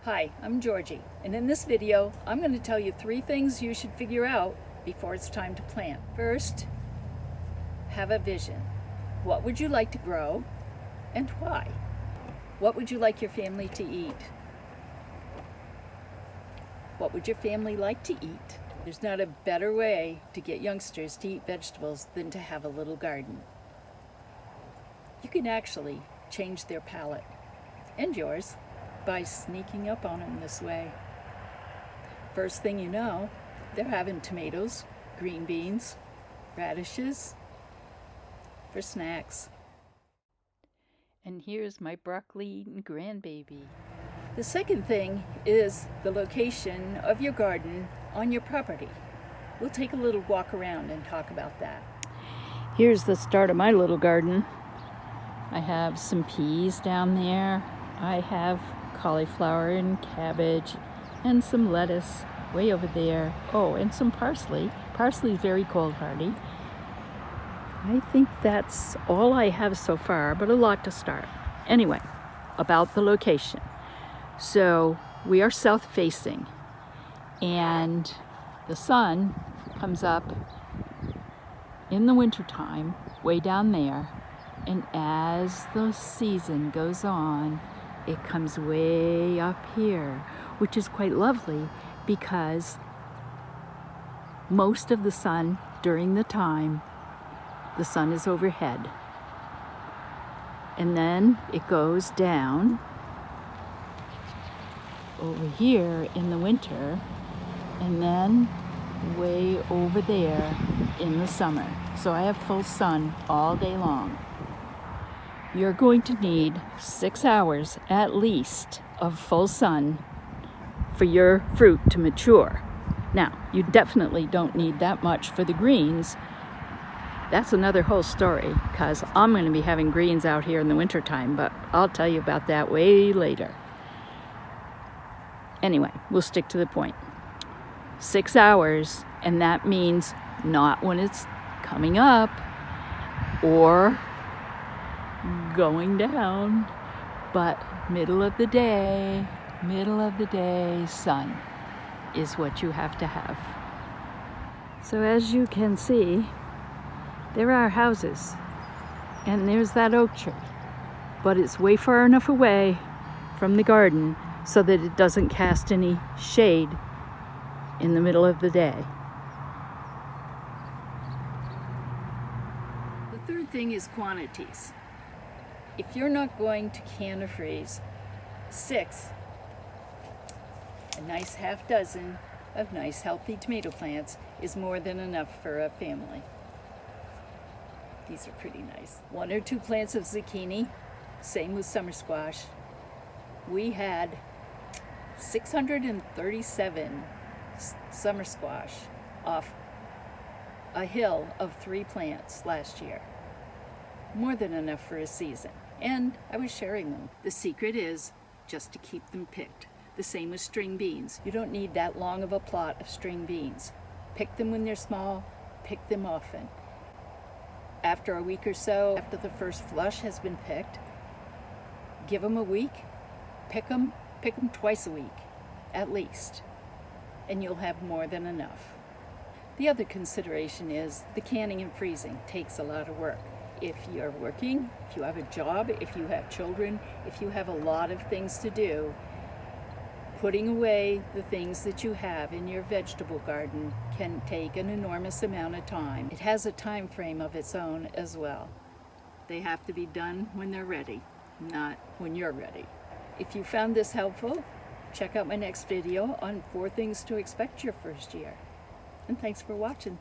Hi, I'm Georgie, and in this video, I'm going to tell you 3 things you should figure out before it's time to plant. First, have a vision. What would you like to grow and why? What would you like your family to eat? What would your family like to eat? There's not a better way to get youngsters to eat vegetables than to have a little garden. You can actually change their palate and yours by sneaking up on them this way. First thing you know, they're having tomatoes, green beans, radishes for snacks. And here's my broccoli-eating grandbaby. The second thing is the location of your garden on your property. We'll take a little walk around and talk about that. Here's the start of my little garden. I have some peas down there. I have cauliflower and cabbage and some lettuce way over there. Oh, and some parsley. Parsley is very cold hardy. I think that's all I have so far, but a lot to start. Anyway, about the location. So we are south facing and the sun comes up in the wintertime way down there, and as the season goes on, it comes way up here, which is quite lovely because most of the sun during the time the sun is overhead. And then it goes down over here in the winter and then way over there in the summer. So I have full sun all day long. You're going to need 6 hours at least of full sun for your fruit to mature. Now, you definitely don't need that much for the greens. That's another whole story because I'm going to be having greens out here in the wintertime, but I'll tell you about that way later. Anyway, we'll stick to the point. 6 hours, and that means not when it's coming up or going down, but middle of the day sun is what you have to have. So as you can see, there are houses and there's that oak tree, but it's way far enough away from the garden so that it doesn't cast any shade in the middle of the day. The third thing is quantities. If you're not going to can or freeze 6, a nice half dozen of nice healthy tomato plants is more than enough for a family. These are pretty nice. 1 or 2 plants of zucchini, same with summer squash. We had 637 summer squash off a hill of 3 plants last year. More than enough for a season. And I was sharing them. The secret is just to keep them picked. The same with string beans. You don't need that long of a plot of string beans. Pick them when they're small, pick them often. After a week or so, after the first flush has been picked, give them a week, pick them twice a week, at least, and you'll have more than enough. The other consideration is the canning and freezing takes a lot of work. If you're working, if you have a job, if you have children, if you have a lot of things to do, putting away the things that you have in your vegetable garden can take an enormous amount of time. It has a time frame of its own as well. They have to be done when they're ready, not when you're ready. If you found this helpful, check out my next video on 4 things to expect your first year. And thanks for watching.